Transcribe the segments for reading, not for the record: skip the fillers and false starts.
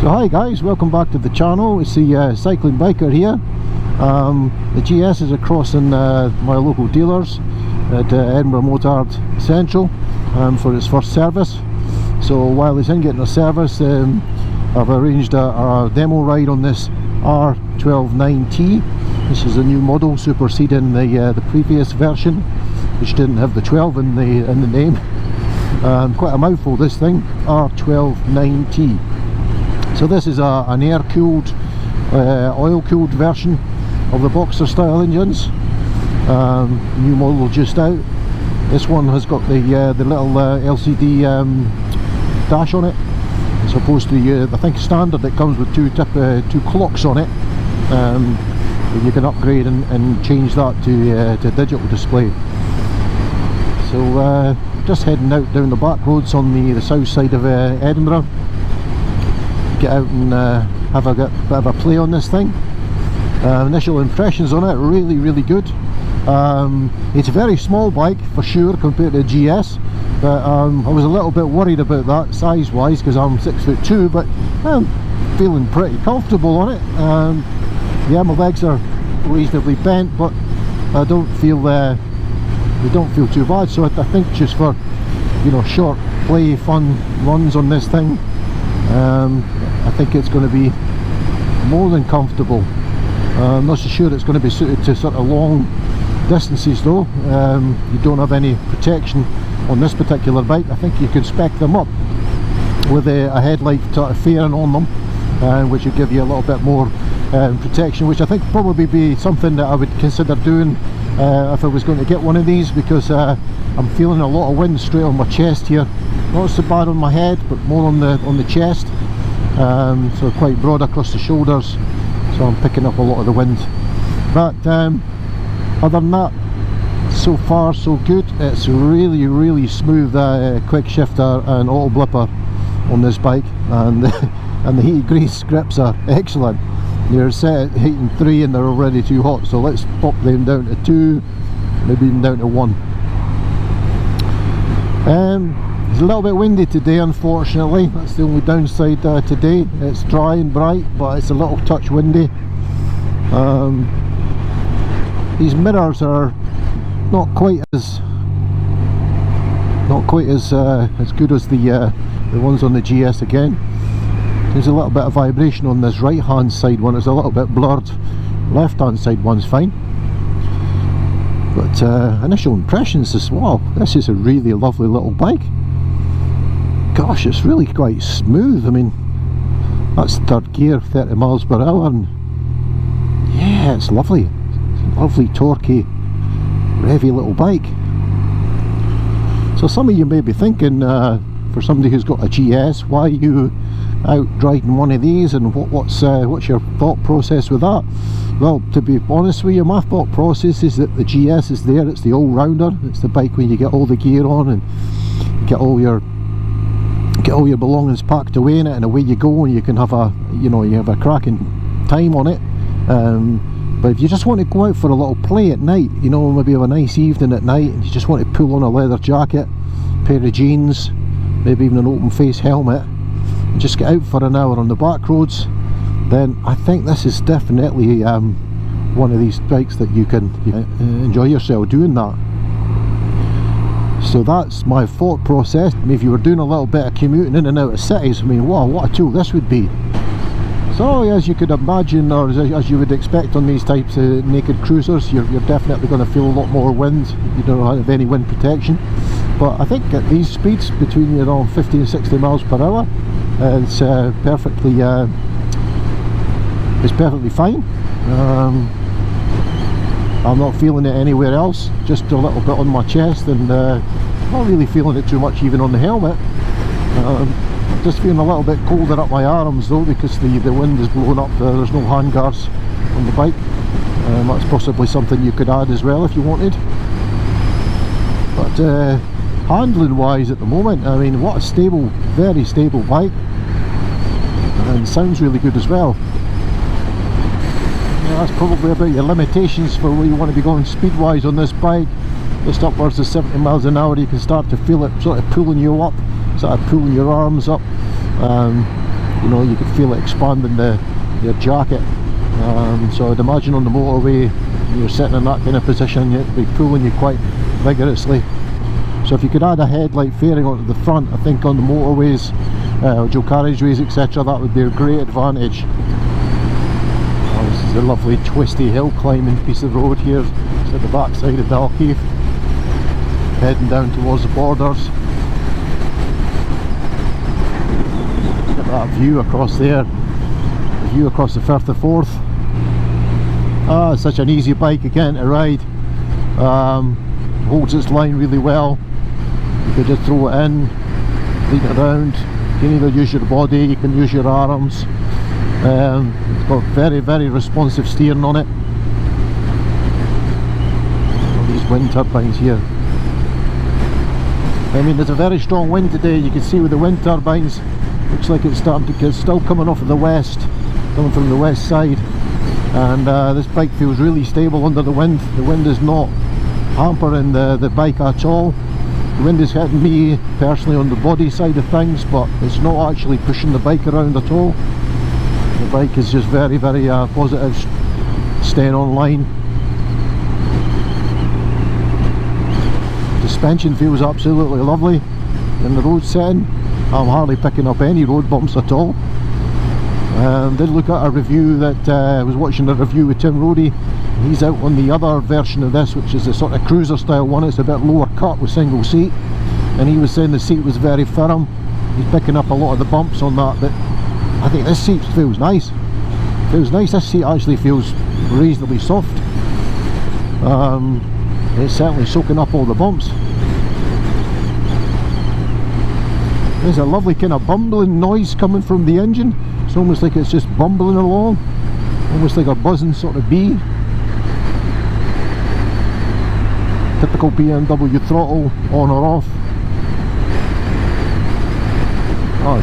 So hi guys, welcome back to the channel. It's the cycling biker here. The GS is across in my local dealers at Edinburgh Motorrad Central for its first service. So while it's in getting a service, I've arranged a demo ride on this R12nineT. This is a new model superseding the previous version, which didn't have the 12 in the name. Quite a mouthful, this thing, R12nineT. So this is an air-cooled, oil-cooled version of the Boxer style engines. New model just out. This one has got the little LCD dash on it, as opposed to I think standard it comes with two clocks on it. You can upgrade and change that to digital display. So just heading out down the back roads on the south side of Edinburgh. Get out and have a bit of a play on this thing. Initial impressions on it, really good. It's a very small bike for sure compared to the GS, but I was a little bit worried about that size wise because I'm 6'2", but I'm feeling pretty comfortable on it. Yeah, my legs are reasonably bent, but I don't feel they don't feel too bad. So I think just for, you know, short play fun runs on this thing, I think it's going to be more than comfortable. I'm not so sure it's going to be suited to sort of long distances though. You don't have any protection on this particular bike. I think you can spec them up with a headlight sort of fairing on them, which would give you a little bit more protection, which I think probably be something that I would consider doing if I was going to get one of these, because I'm feeling a lot of wind straight on my chest here. Not so bad on my head, but more on the chest. So quite broad across the shoulders, so I'm picking up a lot of the wind. But other than that, so far so good. It's really smooth quick shifter and auto blipper on this bike, and and the heated grease grips are excellent. They're set at heating 3 and they're already too hot, so let's pop them down to 2, maybe even down to 1. It's a little bit windy today, unfortunately. That's the only downside today. It's dry and bright, but it's a little touch windy. These mirrors are not quite as good as the ones on the GS again. There's a little bit of vibration on this right hand side one. It's a little bit blurred. Left hand side one's fine. But initial impressions is, wow, this is a really lovely little bike. Gosh, it's really quite smooth. I mean, that's third gear, 30 miles per hour, and yeah, it's lovely. It's a lovely, torquey, revvy little bike. So some of you may be thinking, for somebody who's got a GS, why are you out riding one of these, and what's your thought process with that? Well, to be honest with you, my thought process is that the GS is there. It's the all-rounder. It's the bike when you get all the gear on and get all your belongings packed away in it, and away you go, and you can have a, you know, you have a cracking time on it. But if you just want to go out for a little play at night, you know, maybe have a nice evening at night, and you just want to pull on a leather jacket, pair of jeans, maybe even an open face helmet, and just get out for an hour on the back roads, then I think this is definitely one of these bikes that you can enjoy yourself doing that. So that's my thought process. I mean, if you were doing a little bit of commuting in and out of cities, I mean, wow, what a tool this would be. So as you could imagine, or as you would expect on these types of naked cruisers, you're definitely going to feel a lot more wind. You don't have any wind protection. But I think at these speeds, between, you know, 50 and 60 miles per hour, it's perfectly fine. I'm not feeling it anywhere else, just a little bit on my chest, and not really feeling it too much even on the helmet. Just feeling a little bit colder up my arms though, because the wind is blowing up. There's no handguards on the bike. That's possibly something you could add as well if you wanted. But handling wise at the moment, I mean, what a stable, very stable bike, and sounds really good as well. That's probably about your limitations for where you want to be going speed wise on this bike. Just upwards of 70 miles an hour, you can start to feel it sort of pulling you up, sort of pulling your arms up. you know, you could feel it expanding your jacket. So I'd imagine on the motorway, when you're sitting in that kind of position, it'd be pulling you quite vigorously. So if you could add a headlight fairing onto the front, I think on the motorways, dual carriageways, etc., that would be a great advantage. Oh, this is a lovely twisty hill climbing piece of road here. It's at the back side of Dalkeith, heading down towards the borders. Look at that view across there, the view across the Firth of Forth. Ah, it's such an easy bike again to ride. Holds its line really well. You could just throw it in, lean it around. You can either use your body, you can use your arms. It's got very responsive steering on it. All these wind turbines here. I mean, there's a very strong wind today. You can see with the wind turbines, looks like it's starting to get, still coming off of the west, coming from the west side. And this bike feels really stable under the wind. The wind is not hampering the bike at all. The wind is hitting me personally on the body side of things, but it's not actually pushing the bike around at all. The bike is just very positive, staying on line. Suspension feels absolutely lovely in the road setting. I'm hardly picking up any road bumps at all. Did look at a review that I was watching a review with Tim Rodey. He's out on the other version of this, which is the sort of cruiser style one. It's a bit lower cut with single seat, and he was saying the seat was very firm. He's picking up a lot of the bumps on that, but I think this seat feels nice. Feels nice. This seat actually feels reasonably soft. It's certainly soaking up all the bumps. There's a lovely kind of bumbling noise coming from the engine. It's almost like it's just bumbling along, almost like a buzzing sort of bee. Typical BMW throttle, on or off. Oh,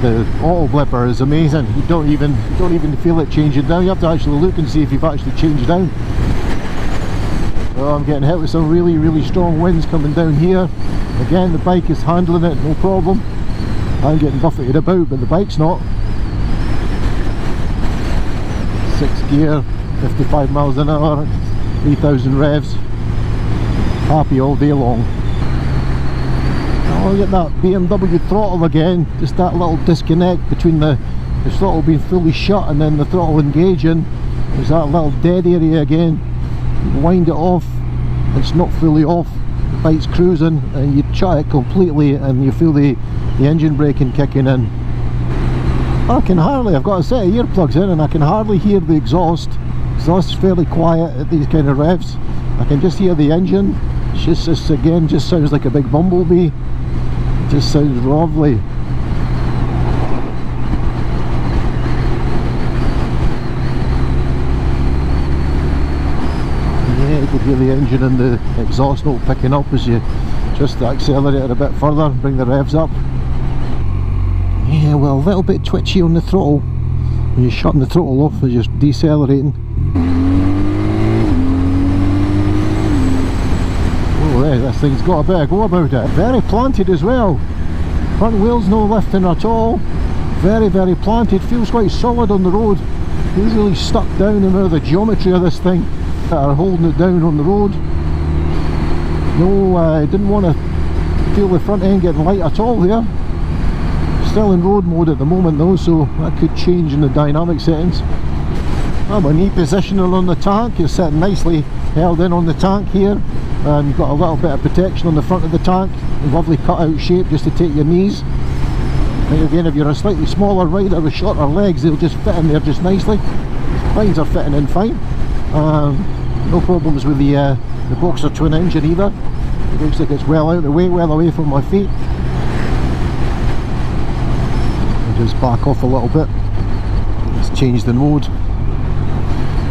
the auto blipper is amazing. You don't even feel it changing down. You have to actually look and see if you've actually changed down. So I'm getting hit with some really strong winds coming down here. Again, the bike is handling it no problem. I'm getting buffeted about, but the bike's not. 6 gear, 55 miles an hour, 3,000 revs. Happy all day long. Oh, look at that BMW throttle again. Just that little disconnect between the throttle being fully shut and then the throttle engaging. There's that little dead area again. You wind it off, it's not fully off. The bike's cruising, and you shut it completely and you feel the engine braking kicking in. I can hardly, I've got a set of earplugs in and I can hardly hear the exhaust. Exhaust is fairly quiet at these kind of revs. I can just hear the engine. It's just again, just sounds like a big bumblebee. It just sounds lovely. Yeah, you could hear the engine and the exhaust note picking up as you just accelerate it a bit further and bring the revs up. Yeah, well, a little bit twitchy on the throttle when you're shutting the throttle off as you're decelerating. Oh, yeah, this thing's got a bit of go about it. Very planted as well. Front wheels no lifting at all. Very planted. Feels quite solid on the road. Feels really stuck down in the geometry of this thing that are holding it down on the road. No, I didn't want to feel the front end getting light at all here. Still in road mode at the moment though, so that could change in the dynamic settings. Oh, my knee positioning on the tank is sitting nicely held in on the tank here, and you've got a little bit of protection on the front of the tank. A lovely cut out shape just to take your knees. And again, if you're a slightly smaller rider with shorter legs, they'll just fit in there just nicely. Mines are fitting in fine. No problems with the Boxer twin engine either. It looks like it's well out of the way, well away from my feet. Just back off a little bit. Let's change the mode.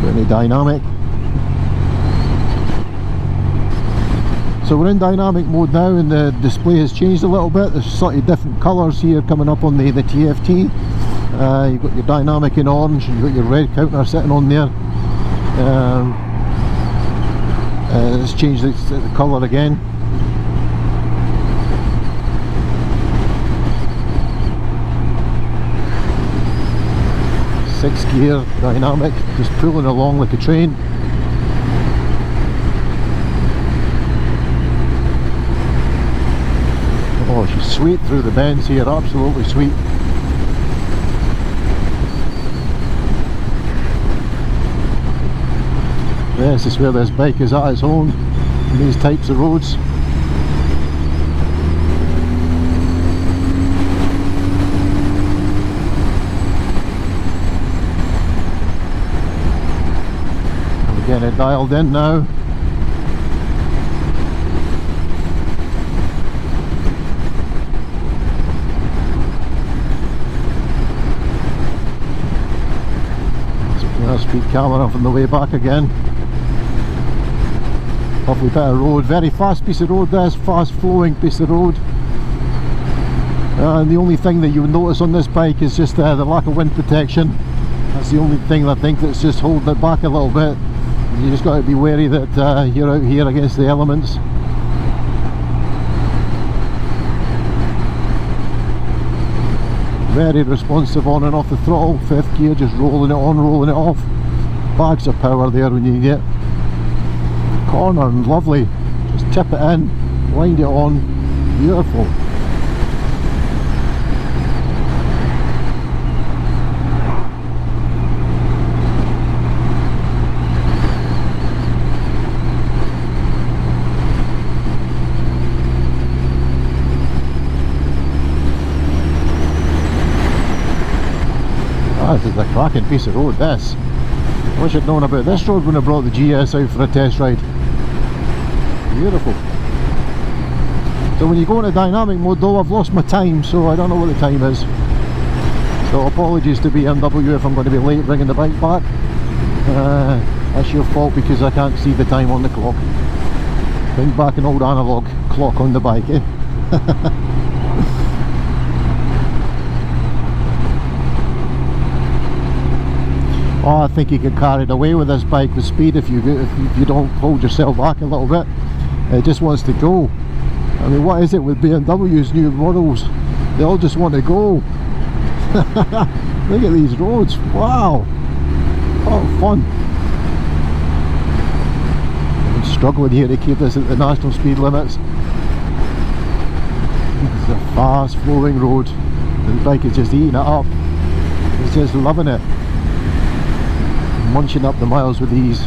Really dynamic. So we're in dynamic mode now, and the display has changed a little bit. There's slightly different colours here coming up on the TFT. You've got your dynamic in orange, and you've got your red counter sitting on there. Let's change the colour again. 6 gear, dynamic, just pulling along like a train. Oh, she's sweet through the bends here, absolutely sweet. This is where this bike is at its own, in these types of roads. We're getting it dialed in now. Speed camera from the way back again. Lovely bit of road, very fast piece of road this, fast flowing piece of road. And the only thing that you would notice on this bike is just the lack of wind protection. That's the only thing I think that's just holding it back a little bit. You just got to be wary that you're out here against the elements. Very responsive on and off the throttle, 5th gear, just rolling it on, rolling it off. Bags of power there when you get corner, and lovely, just tip it in, wind it on, beautiful. This is a cracking piece of road, this. I wish I'd known about this road when I brought the GS out for a test ride. Beautiful. So when you go into dynamic mode though, I've lost my time, so I don't know what the time is. So apologies to BMW if I'm going to be late bringing the bike back. That's your fault because I can't see the time on the clock. Bring back an old analog clock on the bike, eh? Oh, I think you get carried away with this bike with speed if you don't hold yourself back a little bit. It just wants to go. I mean, what is it with BMW's new models? They all just want to go. Look at these roads, wow! Oh, fun. I'm struggling here to keep this at the national speed limits. It's a fast flowing road. The bike is just eating it up. It's just loving it. Munching up the miles with ease.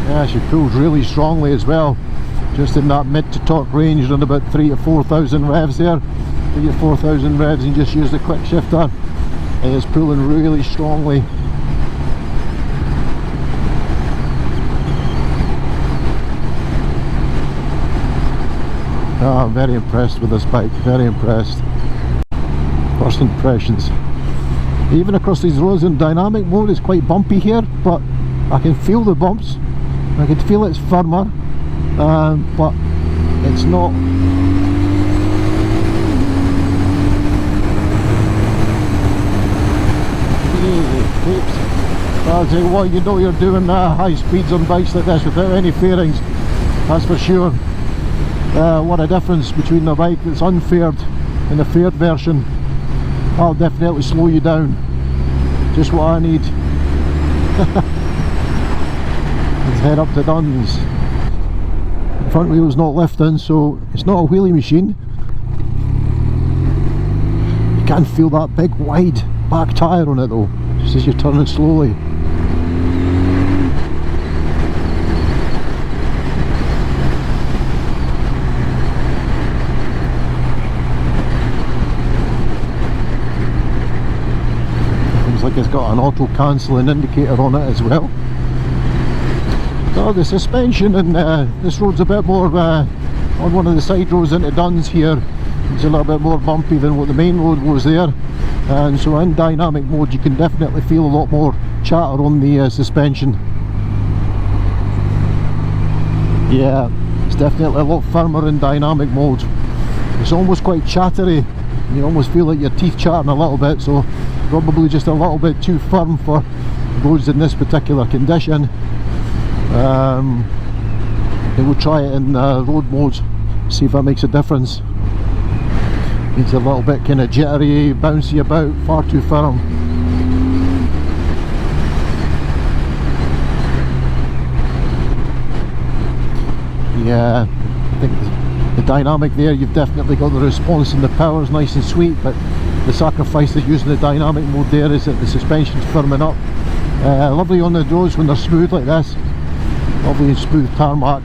Yeah, she pulls really strongly as well, just in that mid to torque range, around about 3,000 to 4,000 revs there. 3,000 to 4,000 revs, and just use the quick shifter. It is pulling really strongly. Oh, I'm very impressed with this bike, very impressed. First impressions. Even across these roads in dynamic mode, it's quite bumpy here, but I can feel the bumps. I can feel it's firmer, but it's not. I'll tell you what, you know you're doing high speeds on bikes like this without any fairings, that's for sure. What a difference between the bike that's unfaired and the faired version. I'll definitely slow you down. Just what I need. Let's head up to Duns. The front wheel's not lifting, so it's not a wheelie machine. You can feel that big wide back tyre on it though, just as you're turning slowly. Like it's got an auto cancelling indicator on it as well. So the suspension in this road's a bit more on one of the side roads into Duns here. It's a little bit more bumpy than what the main road was there, and so in dynamic mode you can definitely feel a lot more chatter on the suspension. Yeah, it's definitely a lot firmer in dynamic mode. It's almost quite chattery. You almost feel like your teeth chattering a little bit, so probably just a little bit too firm for roads in this particular condition. Then we'll try it in road mode, see if that makes a difference. It's a little bit kind of jittery, bouncy about, far too firm. Yeah, I think the dynamic there, you've definitely got the response and the power's nice and sweet, but the sacrifice of using the dynamic mode there is that the suspension's firming up. Lovely on the roads when they're smooth like this, lovely and smooth tarmac,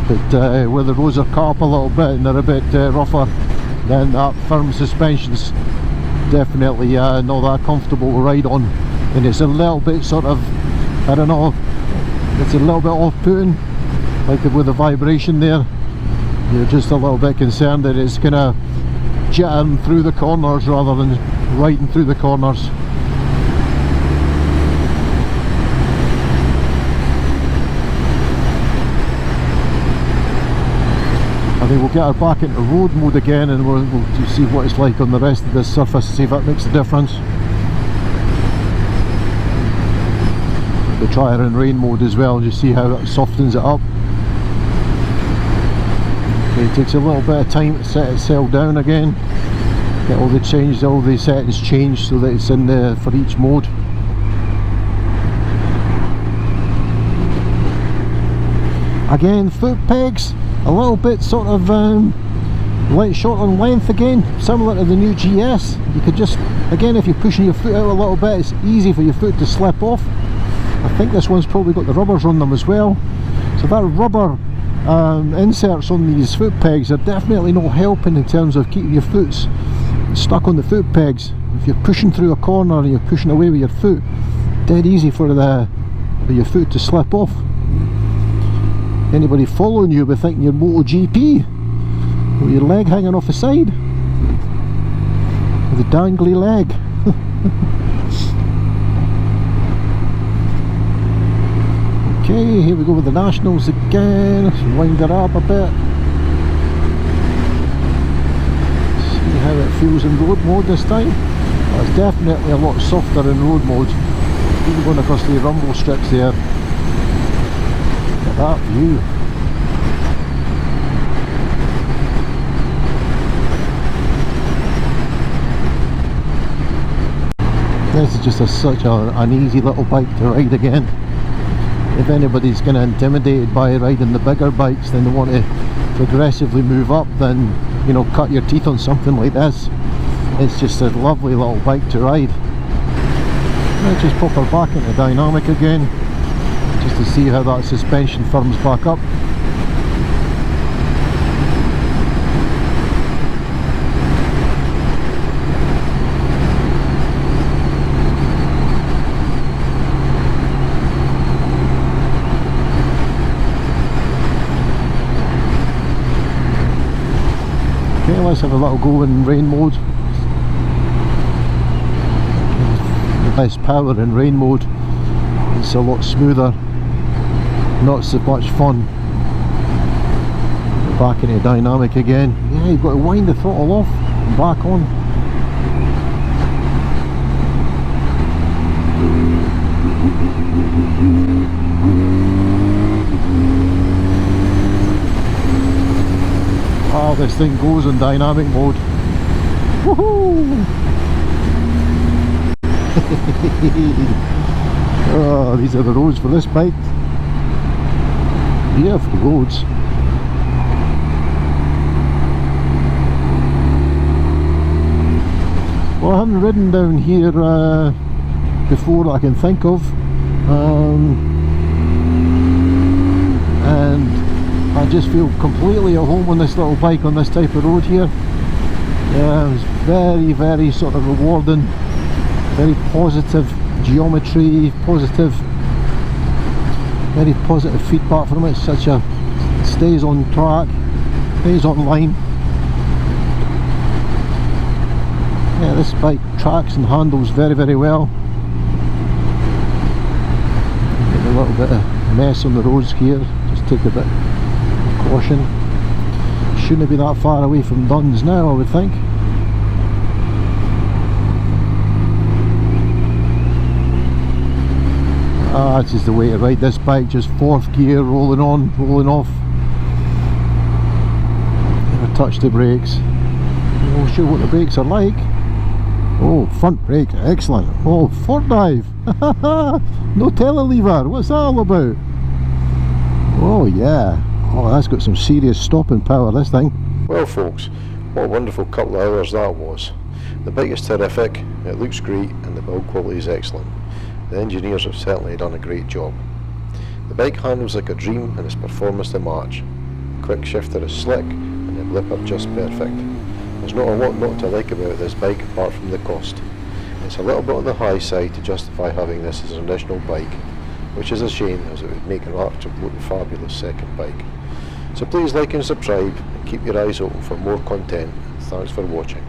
but where the roads are cut up a little bit and they're a bit rougher, then that firm suspension's definitely not that comfortable to ride on, and it's a little bit sort of, I don't know, it's a little bit off-putting, like with the vibration there. You're just a little bit concerned that it's gonna jittering through the corners rather than riding through the corners. I think we'll get her back into road mode again, and we'll see what it's like on the rest of this surface, see if that makes a difference. We'll try her in rain mode as well, just see how it softens it up. Okay, it takes a little bit of time to set itself down again, get all the settings changed so that it's in there for each mode. Again, foot pegs a little bit sort of short on length again, similar to the new GS. You could just, again, if you're pushing your foot out a little bit, it's easy for your foot to slip off. I think this one's probably got the rubbers on them as well, so that rubber inserts on these foot pegs are definitely not helping in terms of keeping your foot stuck on the foot pegs. If you're pushing through a corner and you're pushing away with your foot, dead easy for your foot to slip off. Anybody following you will be thinking you're MotoGP with your leg hanging off the side, with a dangly leg. Okay, here we go with the Nationals again. Let's wind it up a bit. See how it feels in road mode this time. Well, it's definitely a lot softer in road mode. Even going across the rumble strips there. Look at that view. This is just such an easy little bike to ride again. If anybody's kind of intimidated by riding the bigger bikes, then they want to progressively move up, then, you know, cut your teeth on something like this. It's just a lovely little bike to ride. Let's just pop her back into dynamic again, just to see how that suspension firms back up. Okay, let's have a little go in rain mode. Less power in rain mode, it's a lot smoother, not so much fun. Back into dynamic again. Yeah, you've got to wind the throttle off and back on. Oh, this thing goes in dynamic mode. Woohoo! Oh, these are the roads for this bike. Beautiful roads. Well, I haven't ridden down here before that I can think of, and I just feel completely at home on this little bike on this type of road here. Yeah, it's very, very sort of rewarding, very positive geometry, very positive feedback from it. Such a, stays on track, stays on line. Yeah, this bike tracks and handles very, very well. Get a little bit of mess on the roads here, just take a bit of caution. Shouldn't be that far away from Duns now, I would think. Ah, this is the way to ride this bike, just fourth gear, rolling on, rolling off. Never touch the brakes. Not sure what the brakes are like. Oh, front brake, excellent. Oh, forward dive. No telelever, what's that all about? Oh yeah, oh that's got some serious stopping power, this thing. Well folks, what a wonderful couple of hours that was. The bike is terrific, it looks great, and the build quality is excellent. The engineers have certainly done a great job. The bike handles like a dream and its performance to match. The quick shifter is slick and the blipper just perfect. There's not a lot not to like about this bike apart from the cost. It's a little bit on the high side to justify having this as an additional bike, which is a shame as it would make an absolutely fabulous second bike. So please like and subscribe and keep your eyes open for more content. Thanks for watching.